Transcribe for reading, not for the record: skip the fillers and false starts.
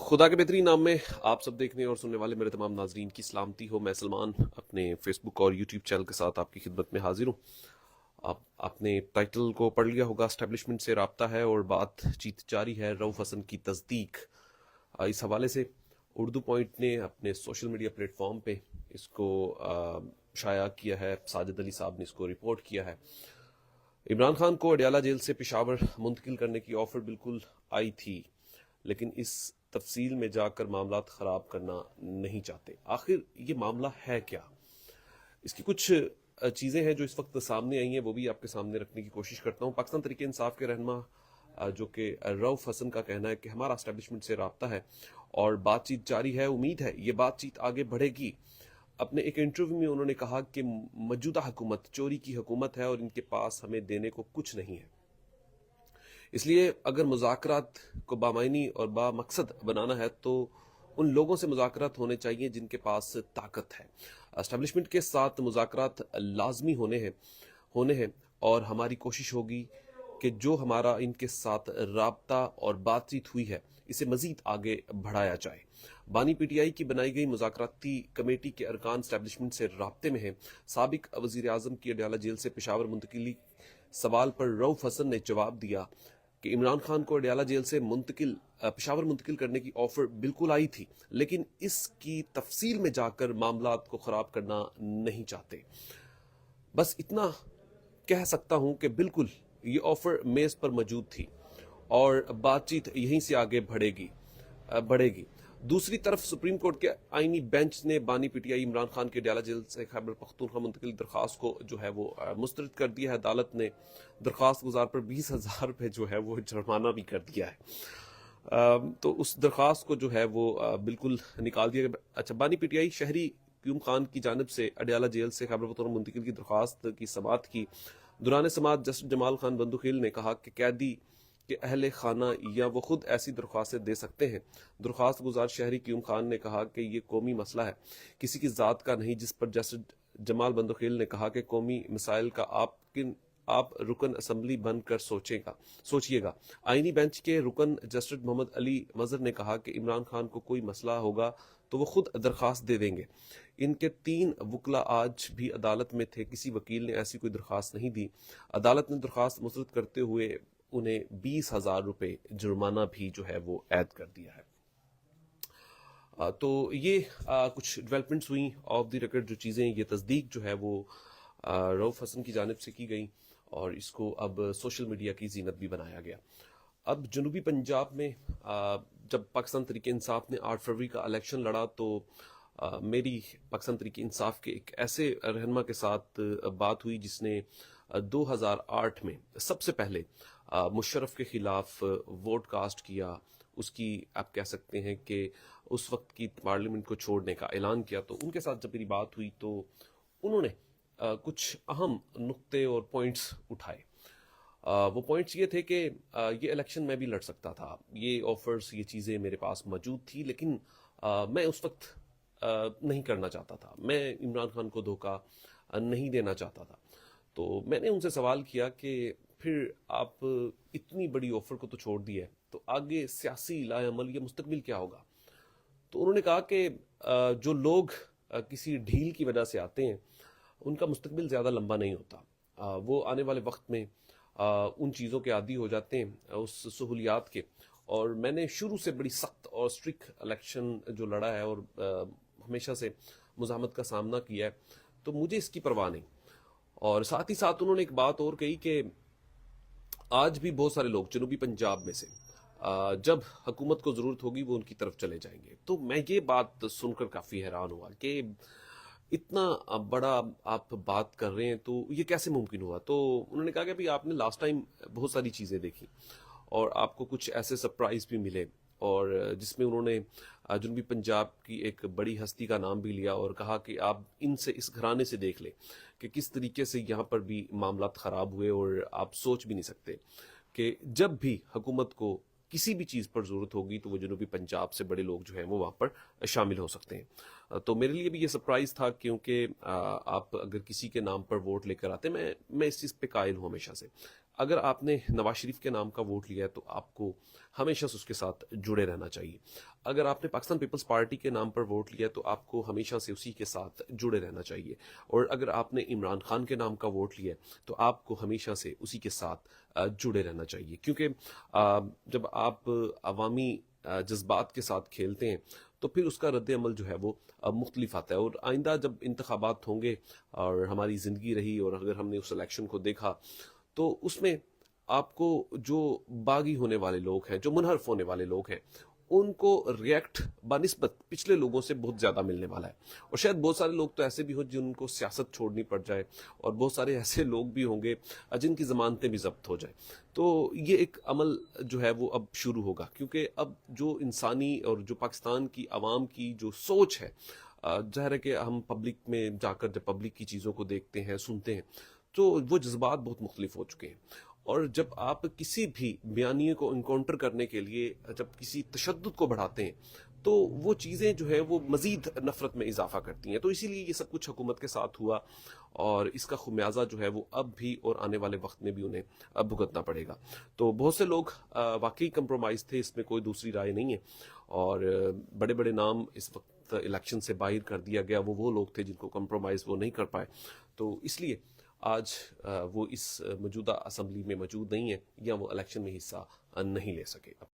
खुदा के बेहतरीन नाम में आप सब देखने और सुनने वाले मेरे तमाम नाजरीन की सलामती हो। मैं सलमान अपने फेसबुक और यूट्यूब चैनल के साथ आपकी खिदमत में हाजिर हूँ। आपने टाइटल को पढ़ लिया होगा, एस्टेब्लिशमेंट से राब्ता है और बातचीत जारी है, रऊफ हसन की तस्दीक। इस हवाले से उर्दू पॉइंट ने अपने सोशल मीडिया प्लेटफॉर्म पे इसको शाया किया है। साजिद अली साहब ने इसको रिपोर्ट किया है। इमरान खान को अडयाला जेल से पेशावर मुंतकिल करने की ऑफर बिल्कुल आई थी, लेकिन इस तफसील में जाकर मामला खराब करना नहीं चाहते। आखिर ये मामला है क्या? इसकी कुछ चीज़ें हैं जो इस वक्त सामने आई हैं, वो भी आपके सामने रखने की कोशिश करता हूँ। पाकिस्तान तहरीक इंसाफ के रहनुमा जो कि रऊफ हसन का कहना है कि हमारा एस्टेब्लिशमेंट से राब्ता है और बातचीत जारी है। उम्मीद है ये बातचीत आगे बढ़ेगी। अपने एक इंटरव्यू में उन्होंने कहा कि मौजूदा हुकूमत चोरी की हुकूमत है और इनके पास हमें देने को कुछ नहीं है, इसलिए अगर मुज़ाकरात को बामायनी और बामकसद बनाना है तो उन लोगों से मुज़ाकरात होने चाहिए जिनके पास ताकत है। एस्टेब्लिशमेंट के साथ मुज़ाकरात लाजमी होने हैं और हमारी कोशिश होगी कि जो हमारा इनके साथ राब्ता और बातचीत हुई है इसे मजीद आगे बढ़ाया जाए। बानी पीटीआई की बनाई गई मुज़ाकराती कमेटी के अरकान एस्टेब्लिशमेंट से राब्ते में हैं। साबिक वज़ीर आज़म की अडयाला जेल से पेशावर मुंतकिली सवाल पर रऊफ हसन ने जवाब दिया कि इमरान खान को अडयाला जेल से पेशावर मुंतकिल करने की ऑफर बिल्कुल आई थी, लेकिन इसकी तफसील में जाकर मामलात को खराब करना नहीं चाहते। बस इतना कह सकता हूं कि बिल्कुल ये ऑफर मेज पर मौजूद थी और बातचीत यहीं से आगे बढ़ेगी। दूसरी तरफ सुप्रीम कोर्ट के आईनी बेंच ने बानी पीटीआई इमरान खान के अडयाला जेल से खैबर पख्तूनख्वा मुंतकिल दरख्वास्त को जो है वो मुस्तरद कर दिया है। अदालत ने दरख्वास्त गुजार पर 20,000 रुपये जो है वो जुर्माना भी कर दिया है। तो उस दरख्वास्त को जो है वो बिल्कुल निकाल दिया गया। अच्छा, बानी पीटीआई शहरी क्यूम खान की जानिब से अडयाला जेल से खैबर पख्तूनख्वा मुंतकिल की दरख्वास्त की समाअत की। दुरान समाअत जस्टिस जमाल खान बंदुखिल ने कहा कि कैदी कि अहले खाना या वो खुद ऐसी दरख्वास्तें दे सकते हैं। दरख्वास्त गुजार शहरी क्यूम खान ने कहा कि ये कौमी मसला है, किसी की ज़ात का नहीं, जिस पर जस्टिस जमाल बंदुखिल ने कहा कि कौमी मसाइल का आप रुकन असम्बली बनकर सोचिएगा। आईनी बेंच के रुकन जस्टिस मोहम्मद अली मजहर ने कहा कि इमरान खान को कोई मसला होगा तो वो खुद दरख्वास्त दे देंगे। इनके 3 वकला आज भी अदालत में थे, किसी वकील ने ऐसी कोई दरख्वास्त नहीं दी। अदालत ने दरख्वास्त मुस्तरद करते हुए उन्हें 20,000 रुपये जुर्माना भी जो है वो ऐड कर दिया है। तो ये कुछ डेवलपमेंट्स हुई ऑफ द रिकॉर्ड, जो चीज़ें, ये तस्दीक जो है वो रऊफ हसन की जानिब से की गई और इसको अब सोशल मीडिया की जीनत भी बनाया गया। अब जनूबी पंजाब में जब पाकिस्तान तहरीक इंसाफ ने 8 फरवरी का इलेक्शन लड़ा तो मेरी पाकिस्तान तहरीक इंसाफ के एक ऐसे रहनुमा के साथ बात हुई जिसने 2008 में सबसे पहले मुशर्रफ के खिलाफ वोट कास्ट किया। उसकी आप कह सकते हैं कि उस वक्त की पार्लियामेंट को छोड़ने का ऐलान किया। तो उनके साथ जब मेरी बात हुई तो उन्होंने कुछ अहम नुक्ते और पॉइंट्स उठाए। वो पॉइंट्स ये थे कि ये इलेक्शन मैं भी लड़ सकता था, ये ऑफर्स, ये चीज़ें मेरे पास मौजूद थी, लेकिन मैं उस वक्त नहीं करना चाहता था। मैं इमरान खान को धोखा नहीं देना चाहता था। तो मैंने उनसे सवाल किया कि फिर आप इतनी बड़ी ऑफर को तो छोड़ दिया है, तो आगे सियासी लाएअमल या मुस्तकबिल क्या होगा? तो उन्होंने कहा कि जो लोग किसी ढील की वजह से आते हैं उनका मुस्तकबिल ज़्यादा लंबा नहीं होता। वो आने वाले वक्त में उन चीज़ों के आदी हो जाते हैं, उस सहूलियात के। और मैंने शुरू से बड़ी सख्त और स्ट्रिक्ट इलेक्शन जो लड़ा है और हमेशा से मुज़ाहमत का सामना किया है, तो मुझे इसकी परवाह नहीं। और साथ ही साथ उन्होंने एक बात और कही कि आज भी बहुत सारे लोग जनूबी पंजाब में से जब हुकूमत को ज़रूरत होगी वो उनकी तरफ चले जाएंगे। तो मैं ये बात सुनकर काफ़ी हैरान हुआ कि इतना बड़ा आप बात कर रहे हैं, तो ये कैसे मुमकिन हुआ? तो उन्होंने कहा कि भाई आपने लास्ट टाइम बहुत सारी चीज़ें देखी और आपको कुछ ऐसे सरप्राइज भी मिले, और जिसमें उन्होंने जनूबी पंजाब की एक बड़ी हस्ती का नाम भी लिया और कहा कि आप इनसे, इस घराने से देख लें कि किस तरीके से यहाँ पर भी मामला ख़राब हुए, और आप सोच भी नहीं सकते कि जब भी हुकूमत को किसी भी चीज़ पर ज़रूरत होगी तो वो जनूबी पंजाब से बड़े लोग जो हैं वो वहाँ पर शामिल हो सकते हैं। तो मेरे लिए भी ये सरप्राइज़ था, क्योंकि आप अगर किसी के नाम पर वोट लेकर आते, मैं इस चीज़ पे कायल हूँ हमेशा से। اگر آپ نے نواز شریف کے نام کا ووٹ لیا ہے تو آپ کو ہمیشہ سے اس کے ساتھ جڑے رہنا چاہیے. اگر آپ نے پاکستان پیپلز پارٹی کے نام پر ووٹ لیا ہے تو آپ کو ہمیشہ سے اسی کے ساتھ جڑے رہنا چاہیے. اور اگر آپ نے عمران خان کے نام کا ووٹ لیا ہے تو آپ کو ہمیشہ سے اسی کے ساتھ جڑے رہنا چاہیے. کیونکہ جب آپ عوامی جذبات کے ساتھ کھیلتے ہیں تو پھر اس کا رد عمل جو ہے وہ مختلف آتا ہے. اور آئندہ جب انتخابات ہوں گے اور ہماری زندگی رہی اور اگر ہم نے اس الیکشن کو دیکھا تو اس میں آپ کو جو باغی ہونے والے لوگ ہیں, جو منحرف ہونے والے لوگ ہیں, ان کو ریئیکٹ بنسبت پچھلے لوگوں سے بہت زیادہ ملنے والا ہے. اور شاید بہت سارے لوگ تو ایسے بھی ہوں جن کو سیاست چھوڑنی پڑ جائے, اور بہت سارے ایسے لوگ بھی ہوں گے جن کی ضمانتیں بھی ضبط ہو جائیں. تو یہ ایک عمل جو ہے وہ اب شروع ہوگا, کیونکہ اب جو انسانی اور جو پاکستان کی عوام کی جو سوچ ہے, ظاہر ہے کہ ہم پبلک میں جا کر جب پبلک کی چیزوں کو دیکھتے ہیں, سنتے ہیں, تو وہ جذبات بہت مختلف ہو چکے ہیں. اور جب آپ کسی بھی بیانیے کو انکاؤنٹر کرنے کے لیے جب کسی تشدد کو بڑھاتے ہیں تو وہ چیزیں جو ہے وہ مزید نفرت میں اضافہ کرتی ہیں. تو اسی لیے یہ سب کچھ حکومت کے ساتھ ہوا, اور اس کا خمیازہ جو ہے وہ اب بھی اور آنے والے وقت میں بھی انہیں بھگتنا پڑے گا. تو بہت سے لوگ واقعی کمپرومائز تھے, اس میں کوئی دوسری رائے نہیں ہے. اور بڑے بڑے نام اس وقت الیکشن سے باہر کر دیا گیا, وہ لوگ تھے جن کو کمپرومائز وہ نہیں کر پائے. تو اس لیے آج وہ اس موجودہ اسمبلی میں موجود نہیں ہیں یا وہ الیکشن میں حصہ نہیں لے سکے.